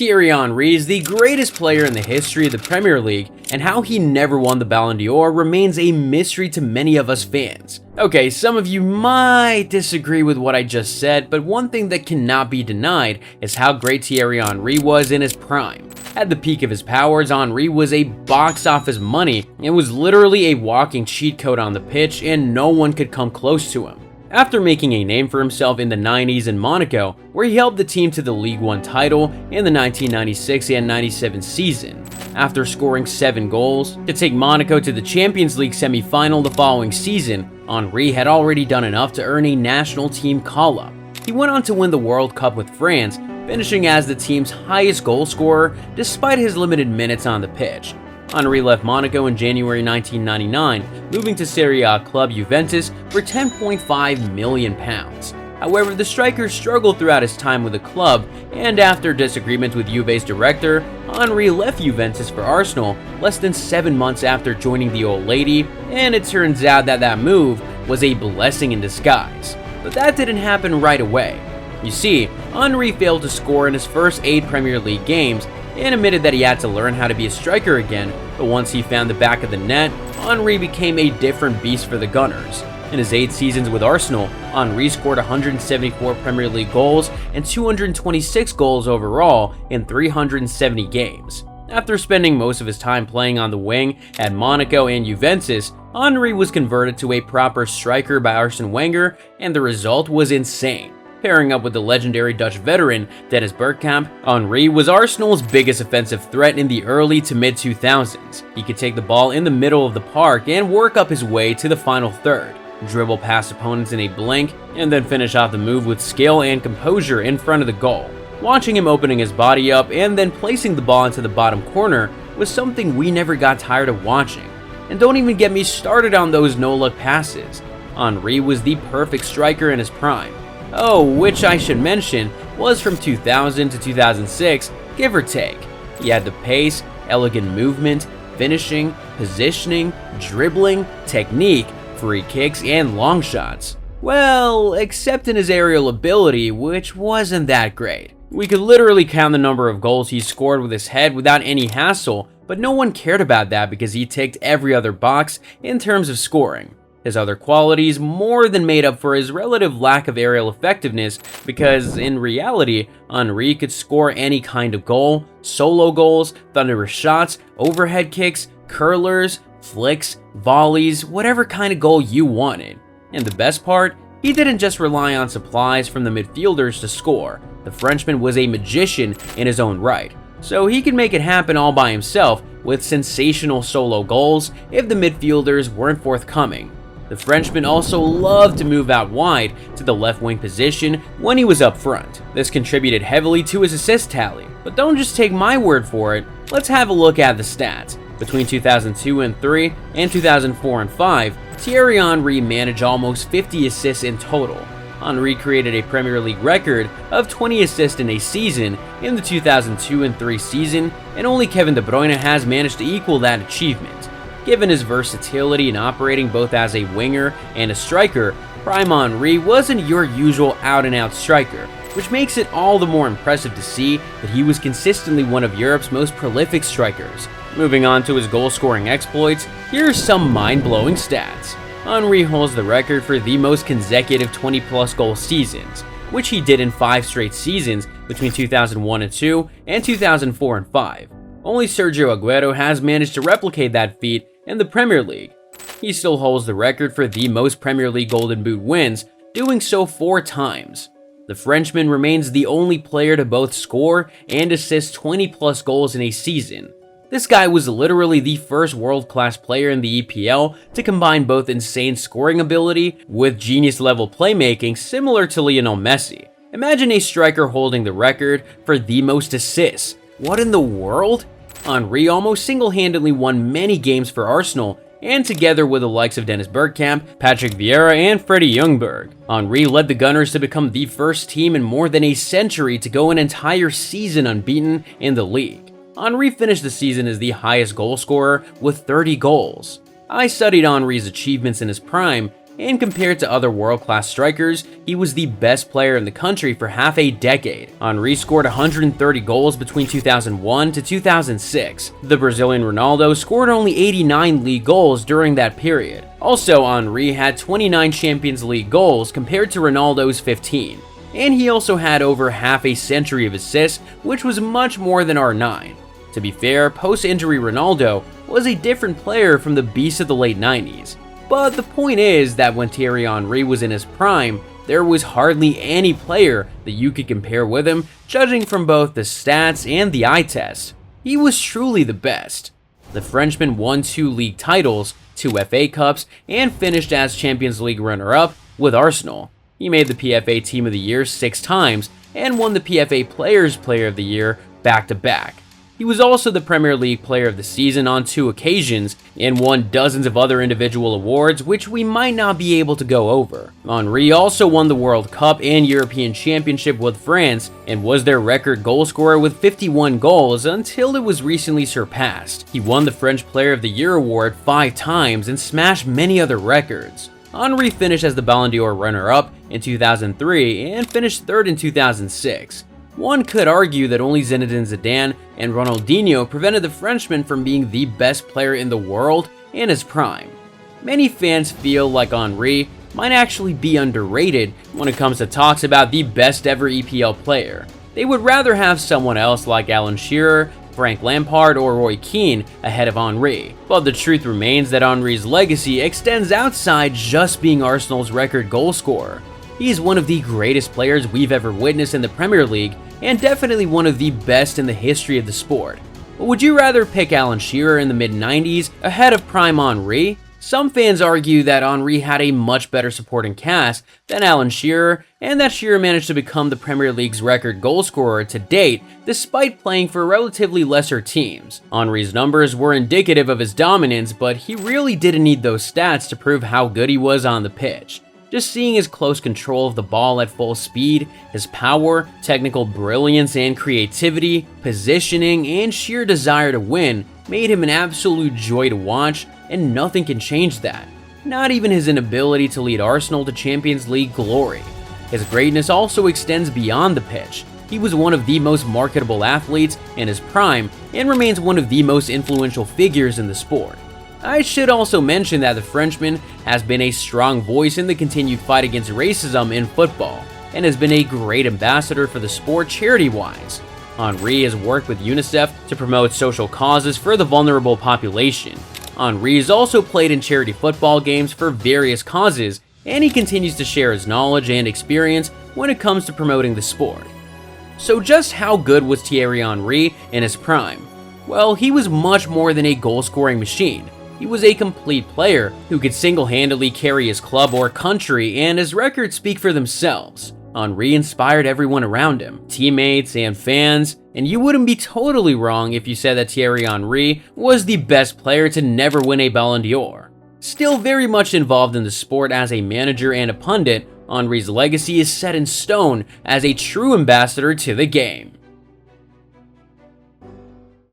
Thierry Henry is the greatest player in the history of the Premier League, and how he never won the Ballon d'Or remains a mystery to many of us fans. Okay, some of you might disagree with what I just said, but one thing that cannot be denied is how great Thierry Henry was in his prime. At the peak of his powers, Henry was a box office money and was literally a walking cheat code on the pitch, and no one could come close to him. After making a name for himself in the 90s in Monaco, where he helped the team to the League One title in the 1996 and 97 season, after scoring 7 goals to take Monaco to the Champions League semi-final the following season, Henry had already done enough to earn a national team call-up. He went on to win the World Cup with France, finishing as the team's highest goal scorer despite his limited minutes on the pitch. Henry left Monaco in January 1999, moving to Serie A club Juventus for £10.5 million. However, the striker struggled throughout his time with the club, and after disagreement with Juve's director, Henry left Juventus for Arsenal less than 7 months after joining the old lady, and it turns out that move was a blessing in disguise. But that didn't happen right away. You see, Henry failed to score in his first 8 Premier League games, and admitted that he had to learn how to be a striker again, but once he found the back of the net, Henry became a different beast for the Gunners. In his 8 seasons with Arsenal, Henry scored 174 Premier League goals and 226 goals overall in 370 games. After spending most of his time playing on the wing at Monaco and Juventus, Henry was converted to a proper striker by Arsene Wenger, and the result was insane. Pairing up with the legendary Dutch veteran Dennis Bergkamp, Henry was Arsenal's biggest offensive threat in the early to mid-2000s. He could take the ball in the middle of the park and work up his way to the final third, dribble past opponents in a blink, and then finish off the move with skill and composure in front of the goal. Watching him opening his body up and then placing the ball into the bottom corner was something we never got tired of watching. And don't even get me started on those no-look passes. Henry was the perfect striker in his prime. Oh, which I should mention was from 2000 to 2006, give or take. He had the pace, elegant movement, finishing, positioning, dribbling, technique, free kicks, and long shots. Well, except in his aerial ability, which wasn't that great. We could literally count the number of goals he scored with his head without any hassle, but no one cared about that because he ticked every other box in terms of scoring. His other qualities more than made up for his relative lack of aerial effectiveness, because in reality, Henry could score any kind of goal: solo goals, thunderous shots, overhead kicks, curlers, flicks, volleys, whatever kind of goal you wanted. And the best part, he didn't just rely on supplies from the midfielders to score. The Frenchman was a magician in his own right, so he could make it happen all by himself with sensational solo goals if the midfielders weren't forthcoming. The Frenchman also loved to move out wide to the left wing position when he was up front. This contributed heavily to his assist tally. But don't just take my word for it, let's have a look at the stats. Between 2002 and 3 and 2004 and 5, Thierry Henry managed almost 50 assists in total. Henry created a Premier League record of 20 assists in a season in the 2002 and 3 season, and only Kevin De Bruyne has managed to equal that achievement. Given his versatility in operating both as a winger and a striker, prime Henry wasn't your usual out-and-out striker, which makes it all the more impressive to see that he was consistently one of Europe's most prolific strikers. Moving on to his goal-scoring exploits, here are some mind-blowing stats. Henry holds the record for the most consecutive 20-plus goal seasons, which he did in 5 straight seasons between 2001 and 2 and 2004 and 5. Only Sergio Aguero has managed to replicate that feat in the Premier League. He still holds the record for the most Premier League Golden Boot wins, doing so 4 times. The Frenchman remains the only player to both score and assist 20-plus goals in a season. This guy was literally the first world-class player in the EPL to combine both insane scoring ability with genius-level playmaking similar to Lionel Messi. Imagine a striker holding the record for the most assists. What in the world? Henry almost single-handedly won many games for Arsenal, and together with the likes of Dennis Bergkamp, Patrick Vieira, and Freddie Ljungberg, Henry led the Gunners to become the first team in more than a century to go an entire season unbeaten in the league. Henry finished the season as the highest goal scorer with 30 goals. I studied Henry's achievements in his prime, and compared to other world-class strikers, he was the best player in the country for half a decade. Henry scored 130 goals between 2001 to 2006. The Brazilian Ronaldo scored only 89 league goals during that period. Also, Henry had 29 Champions League goals compared to Ronaldo's 15. And he also had over half a century of assists, which was much more than R9. To be fair, post-injury Ronaldo was a different player from the beast of the late 90s. But the point is that when Thierry Henry was in his prime, there was hardly any player that you could compare with him, judging from both the stats and the eye test. He was truly the best. The Frenchman won 2 league titles, 2 FA Cups, and finished as Champions League runner-up with Arsenal. He made the PFA Team of the Year 6 times, and won the PFA Players Player of the Year back-to-back. He was also the Premier League Player of the Season on 2 occasions, and won dozens of other individual awards which we might not be able to go over. Henry also won the World Cup and European Championship with France, and was their record goal scorer with 51 goals until it was recently surpassed. He won the French Player of the Year award 5 times and smashed many other records. Henry finished as the Ballon d'Or runner-up in 2003 and finished 3rd in 2006. One could argue that only Zinedine Zidane and Ronaldinho prevented the Frenchman from being the best player in the world in his prime. Many fans feel like Henry might actually be underrated when it comes to talks about the best ever EPL player. They would rather have someone else like Alan Shearer, Frank Lampard, or Roy Keane ahead of Henry. But the truth remains that Henry's legacy extends outside just being Arsenal's record goal scorer. He is one of the greatest players we've ever witnessed in the Premier League, and definitely one of the best in the history of the sport. But would you rather pick Alan Shearer in the mid-90s ahead of prime Henry? Some fans argue that Henry had a much better supporting cast than Alan Shearer, and that Shearer managed to become the Premier League's record goal scorer to date despite playing for relatively lesser teams. Henry's numbers were indicative of his dominance, but he really didn't need those stats to prove how good he was on the pitch. Just seeing his close control of the ball at full speed, his power, technical brilliance and creativity, positioning, and sheer desire to win made him an absolute joy to watch, and nothing can change that. Not even his inability to lead Arsenal to Champions League glory. His greatness also extends beyond the pitch. He was one of the most marketable athletes in his prime, and remains one of the most influential figures in the sport. I should also mention that the Frenchman has been a strong voice in the continued fight against racism in football, and has been a great ambassador for the sport charity-wise. Henry has worked with UNICEF to promote social causes for the vulnerable population. Henry has also played in charity football games for various causes, and he continues to share his knowledge and experience when it comes to promoting the sport. So just how good was Thierry Henry in his prime? Well, he was much more than a goal-scoring machine. He was a complete player who could single-handedly carry his club or country, and his records speak for themselves. Henry inspired everyone around him, teammates and fans, and you wouldn't be totally wrong if you said that Thierry Henry was the best player to never win a Ballon d'Or. Still very much involved in the sport as a manager and a pundit, Henry's legacy is set in stone as a true ambassador to the game.